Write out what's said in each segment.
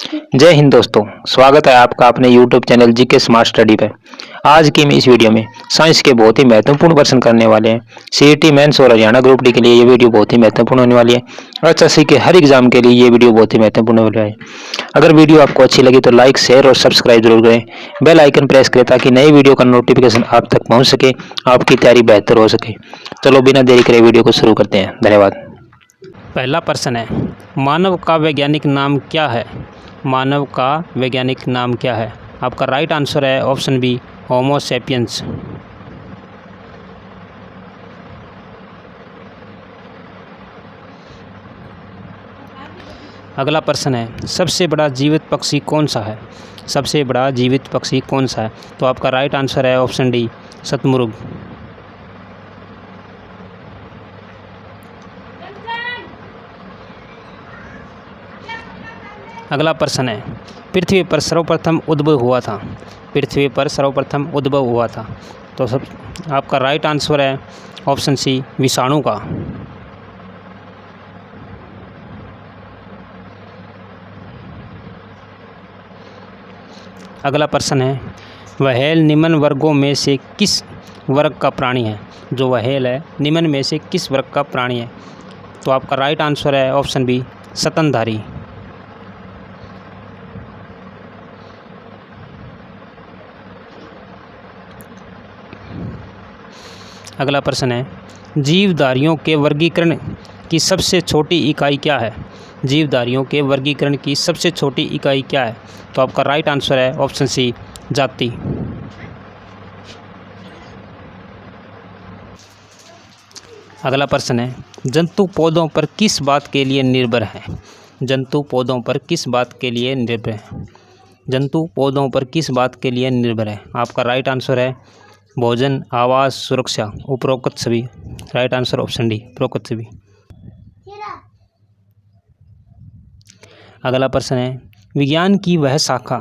जय हिंद दोस्तों। स्वागत है आपका अपने YouTube channel GK smart study पे। आज की इस वीडियो में साइंस के बहुत ही महत्वपूर्ण प्रश्न करने वाले हैं। सीईटी मेंस और हरियाणा ग्रुप डी के लिए ये वीडियो बहुत ही महत्वपूर्ण होने वाली है। एचएससी के हर एग्जाम के लिए ये वीडियो बहुत ही महत्वपूर्ण होने वाली है। अगर वीडियो आपको अच्छी लगी तो लाइक, शेयर और सब्सक्राइब जरूर करें। बेल आइकन प्रेस करें ताकि नई वीडियो का नोटिफिकेशन आप तक पहुँच सके, आपकी तैयारी बेहतर हो सके। चलो बिना देरी करे वीडियो को शुरू करते हैं। धन्यवाद। पहला प्रश्न है, मानव का वैज्ञानिक नाम क्या है? मानव का वैज्ञानिक नाम क्या है? आपका राइट आंसर है ऑप्शन बी, होमो सैपियंस। अगला प्रश्न है, सबसे बड़ा जीवित पक्षी कौन सा है? सबसे बड़ा जीवित पक्षी कौन सा है? तो आपका राइट आंसर है ऑप्शन डी, शतमुर्ग। अगला प्रश्न है, पृथ्वी पर सर्वप्रथम उद्भव हुआ था? पृथ्वी पर सर्वप्रथम उद्भव हुआ था? तो आपका राइट आंसर है ऑप्शन सी, विषाणु का। अगला प्रश्न है, व्हेल निम्न वर्गों में से किस वर्ग का प्राणी है? जो व्हेल है निम्न में से किस वर्ग का प्राणी है? तो आपका राइट आंसर है ऑप्शन बी, स्तनधारी। अगला प्रश्न है, जीवधारियों के वर्गीकरण की सबसे छोटी इकाई क्या है? जीवधारियों के वर्गीकरण की सबसे छोटी इकाई क्या है? तो आपका राइट आंसर है ऑप्शन सी, जाति। अगला प्रश्न है, जंतु पौधों पर किस बात के लिए निर्भर है? जंतु पौधों पर किस बात के लिए निर्भर है? जंतु पौधों पर किस बात के लिए निर्भर है? आपका राइट आंसर है भोजन, आवास, सुरक्षा, उपरोक्त सभी। राइट आंसर ऑप्शन डी, उपरोक्त सभी। अगला प्रश्न है, विज्ञान की वह शाखा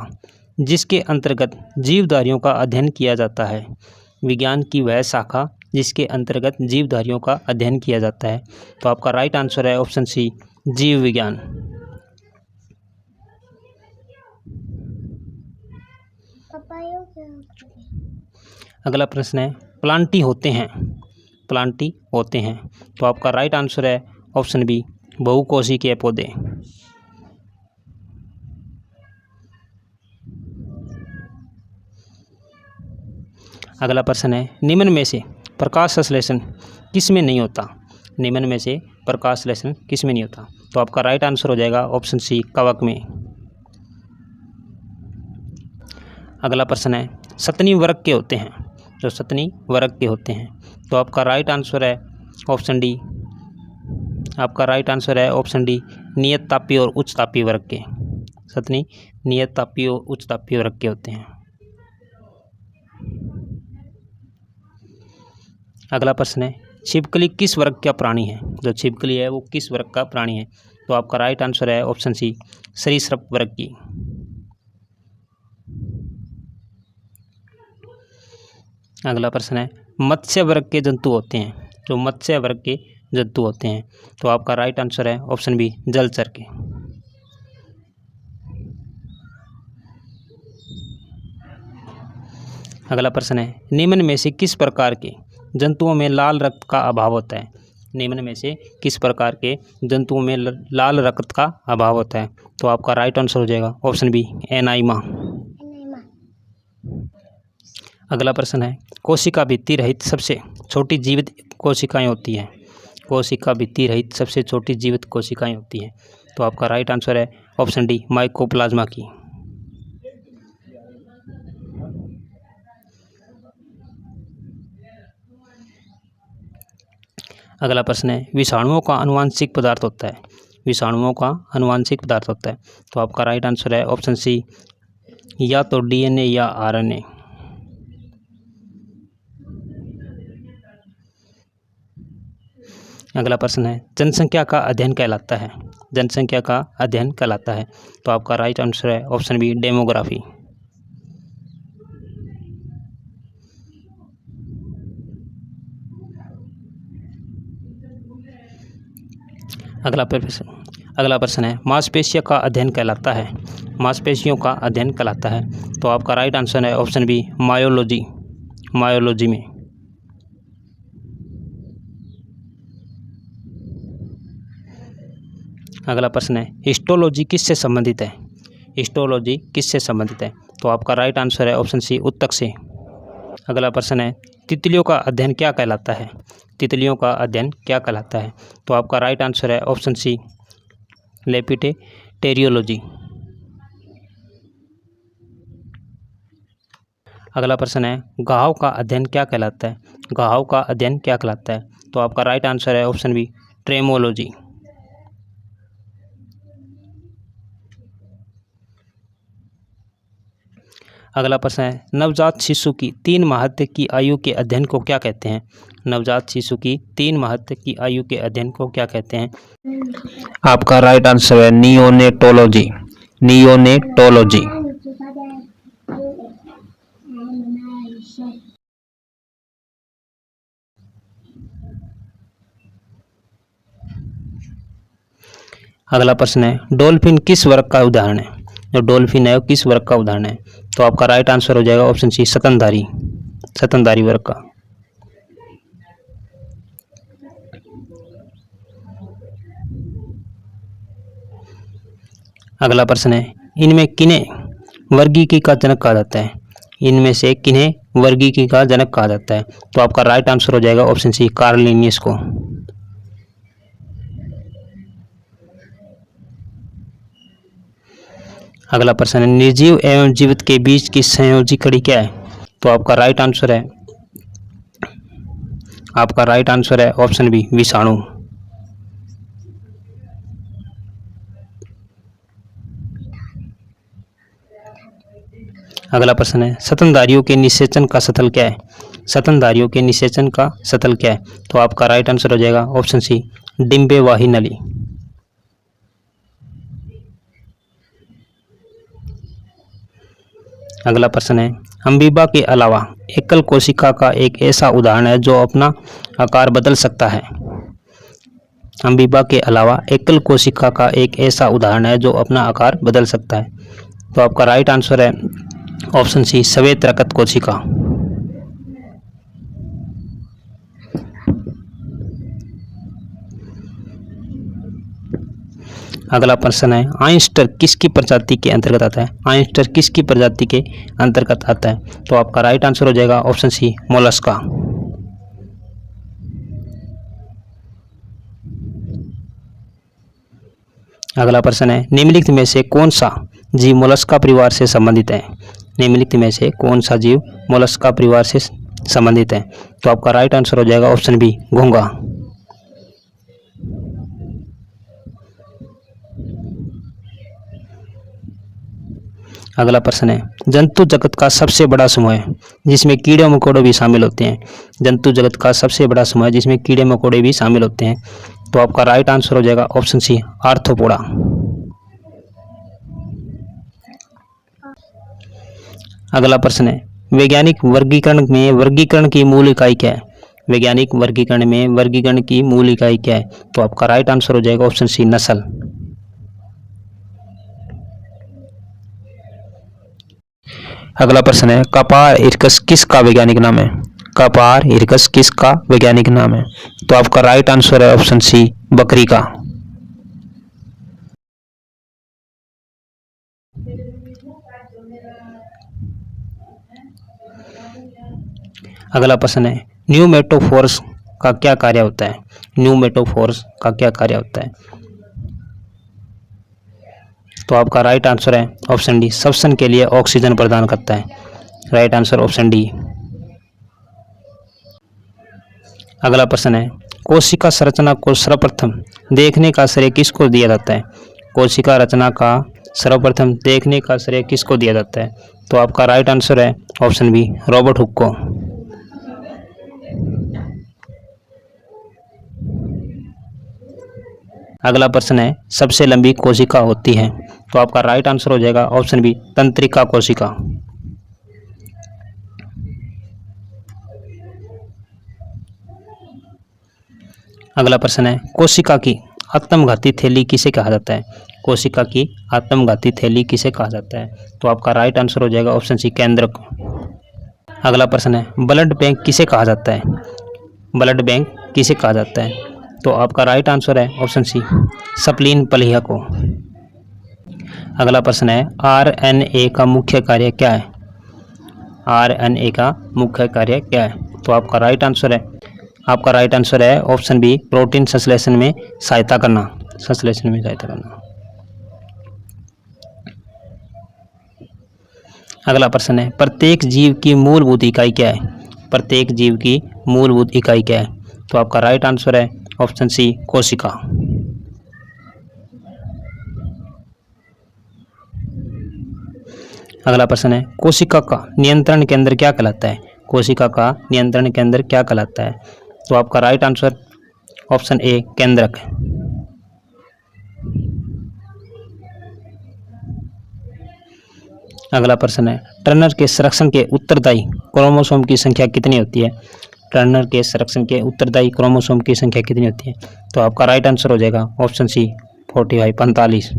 जिसके अंतर्गत जीवधारियों का अध्ययन किया जाता है? विज्ञान की वह शाखा जिसके अंतर्गत जीवधारियों का अध्ययन किया जाता है? तो आपका राइट आंसर है ऑप्शन सी, जीव विज्ञान। अगला प्रश्न है, प्लांटी होते हैं? प्लांटी होते हैं? तो आपका राइट आंसर है ऑप्शन बी, बहुकोशिकीय पौधे। अगला प्रश्न है, निम्न में से प्रकाश संश्लेषण किस में नहीं होता? निम्न में से प्रकाश संश्लेषण किस में नहीं होता? तो आपका राइट आंसर हो जाएगा ऑप्शन सी, कवक में। अगला प्रश्न है, सतनी वर्ग के होते हैं? जो सतनी वर्ग के होते हैं? तो आपका राइट आंसर है ऑप्शन डी। आपका राइट आंसर है ऑप्शन डी, नियत तापीय और उच्च तापीय वर्ग के। सतनी नियत तापीय और उच्च तापीय वर्ग के होते हैं। अगला प्रश्न है, छिपकली किस वर्ग का प्राणी है? जो छिपकली है वो किस वर्ग का प्राणी है? तो आपका राइट आंसर है ऑप्शन सी, सरीसृप वर्ग की। अगला प्रश्न है, मत्स्य वर्ग के जंतु होते हैं? जो मत्स्य वर्ग के जंतु होते हैं? तो आपका राइट आंसर है ऑप्शन बी, जलचर के। अगला प्रश्न है, निम्न में से किस प्रकार के जंतुओं में लाल रक्त का अभाव होता है? निम्न में से किस प्रकार के जंतुओं में लाल रक्त का अभाव होता है? तो आपका राइट आंसर हो जाएगा ऑप्शन बी, एनाइमा। अगला प्रश्न है, कोशिका भित्ति रहित सबसे छोटी जीवित कोशिकाएं होती हैं? कोशिका भित्ति रहित सबसे छोटी जीवित कोशिकाएं होती हैं? तो आपका राइट आंसर है ऑप्शन डी, माइकोप्लाज्मा की। अगला प्रश्न है, विषाणुओं का आनुवंशिक पदार्थ होता है? विषाणुओं का आनुवंशिक पदार्थ होता है? तो आपका राइट आंसर है ऑप्शन सी, या तो डीएनए या आरएनए। अगला प्रश्न है, जनसंख्या का अध्ययन कहलाता है? जनसंख्या का अध्ययन कहलाता है? तो आपका राइट आंसर है ऑप्शन बी, डेमोग्राफी। अगला प्रश्न, अगला प्रश्न है मांसपेशियों का अध्ययन कहलाता है। मांसपेशियों का अध्ययन कहलाता है। तो आपका राइट आंसर है ऑप्शन बी मायोलॉजी। मायोलॉजी में। अगला प्रश्न है हिस्टोलॉजी किससे संबंधित है। हिस्टोलॉजी किससे संबंधित है। तो आपका राइट आंसर है ऑप्शन सी उत्तक से। अगला प्रश्न है तितलियों का अध्ययन क्या कहलाता है। तितलियों का अध्ययन क्या कहलाता है। तो आपका राइट आंसर है ऑप्शन सी लेपिडेटेरियोलॉजी। अगला प्रश्न है घाव का अध्ययन क्या कहलाता है। घाव का अध्ययन क्या कहलाता है। तो आपका राइट आंसर है ऑप्शन बी ट्रेमोलॉजी। अगला प्रश्न है नवजात शिशु की 3 माह की आयु के अध्ययन को क्या कहते हैं। नवजात शिशु की 3 माह की आयु के अध्ययन को क्या कहते हैं। आपका राइट आंसर है नियोनेटोलॉजी। नियोनेटोलॉजी। अगला प्रश्न है डॉल्फिन किस वर्ग का उदाहरण है। जो डॉल्फिन है वो किस वर्ग का उदाहरण है। तो आपका राइट आंसर हो जाएगा ऑप्शन सी स्तनधारी। स्तनधारी वर्ग का। अगला प्रश्न है इनमें किन्हें वर्गीकी का जनक कहा जाता है। इनमें से किन्हें वर्गीकी का जनक कहा जाता है। तो आपका राइट आंसर हो जाएगा ऑप्शन सी कार्ल लिनियस को। अगला प्रश्न है निर्जीव एवं जीवित के बीच की संयोजी कड़ी क्या है। तो आपका राइट आंसर है ऑप्शन बी विषाणु। अगला प्रश्न है स्तनधारियों के निषेचन का स्थल क्या है। स्तनधारियों के निषेचन का स्थल क्या है। तो आपका राइट आंसर हो जाएगा ऑप्शन सी डिंबेवाही नली। अगला प्रश्न है अमीबा के अलावा एकल कोशिका का एक ऐसा उदाहरण है जो अपना आकार बदल सकता है। अमीबा के अलावा एकल कोशिका का एक ऐसा उदाहरण है जो अपना आकार बदल सकता है। तो आपका राइट आंसर है ऑप्शन सी श्वेत रक्त कोशिका। अगला प्रश्न है आयस्टर किसकी प्रजाति के अंतर्गत आता है। आयस्टर किसकी प्रजाति के अंतर्गत आता है। तो आपका राइट आंसर हो जाएगा ऑप्शन सी मोलस्का। अगला प्रश्न है निम्नलिखित में से कौन सा जीव मोलस्का परिवार से संबंधित है। निम्नलिखित में से कौन सा जीव मोलस्का परिवार से संबंधित है। तो आपका राइट आंसर हो जाएगा ऑप्शन बी घोंघा। अगला प्रश्न है जंतु जगत का सबसे बड़ा समूह है जिसमें कीड़े मकोड़े भी शामिल होते हैं। जंतु जगत का सबसे बड़ा समूह है जिसमें कीड़े मकोड़े भी शामिल होते हैं। तो आपका राइट आंसर हो जाएगा ऑप्शन सी आर्थ्रोपोडा। अगला प्रश्न है वैज्ञानिक वर्गीकरण में वर्गीकरण की मूल इकाई क्या है। वैज्ञानिक वर्गीकरण में वर्गीकरण की मूल इकाई क्या है। तो आपका राइट आंसर हो जाएगा ऑप्शन सी नस्ल। अगला प्रश्न है कपार इरकस किसका वैज्ञानिक नाम है। कपार इरकस किसका वैज्ञानिक नाम है। तो आपका राइट आंसर है ऑप्शन सी बकरी का। अगला प्रश्न है न्यूमेटोफोर्स का क्या कार्य होता है। न्यूमेटोफोर्स का क्या कार्य होता है। तो आपका राइट आंसर है ऑप्शन डी श्वसन के लिए ऑक्सीजन प्रदान करता है। Right answer option D. अगला प्रश्न है कोशिका संरचना को सर्वप्रथम देखने का श्रेय किसको दिया जाता है। कोशिका रचना का सर्वप्रथम देखने का श्रेय किसको दिया जाता है। तो आपका राइट आंसर है ऑप्शन बी रॉबर्ट हुक को। अगला प्रश्न है सबसे लंबी कोशिका होती है। तो आपका राइट आंसर हो जाएगा ऑप्शन बी तंत्रिका कोशिका। अगला प्रश्न है कोशिका की आत्मघाती थैली किसे कहा जाता है? कोशिका की आत्मघाती थैली किसे कहा जाता है? तो आपका राइट आंसर हो जाएगा ऑप्शन सी, केंद्रक। अगला प्रश्न है, ब्लड बैंक किसे कहा जाता है? ब्लड बैंक किसे कहा जाता है? तो आपका राइट आंसर है ऑप्शन सी, स्प्लीन प्लीहा को। अगला प्रश्न है, आरएनए का मुख्य कार्य क्या है? आरएनए का मुख्य कार्य क्या है? तो आपका राइट आंसर है ऑप्शन बी, प्रोटीन संश्लेषण में सहायता करना। अगला प्रश्न है, प्रत्येक जीव की मूलभूत इकाई क्या है? प्रत्येक जीव की मूलभूत इकाई क्या है? तो आपका राइट आंसर है ऑप्शन सी, कोशिका। अगला प्रश्न है, कोशिका का नियंत्रण केंद्र क्या कहलाता है? कोशिका का नियंत्रण केंद्र क्या कहलाता है? तो आपका राइट आंसर ऑप्शन ए, केंद्रक है। अगला प्रश्न है, टर्नर के संरक्षण के उत्तरदायी क्रोमोसोम की संख्या कितनी होती है? टर्नर के संरक्षण के उत्तरदायी क्रोमोसोम की संख्या कितनी होती है? तो आपका राइट आंसर हो जाएगा ऑप्शन सी, 45।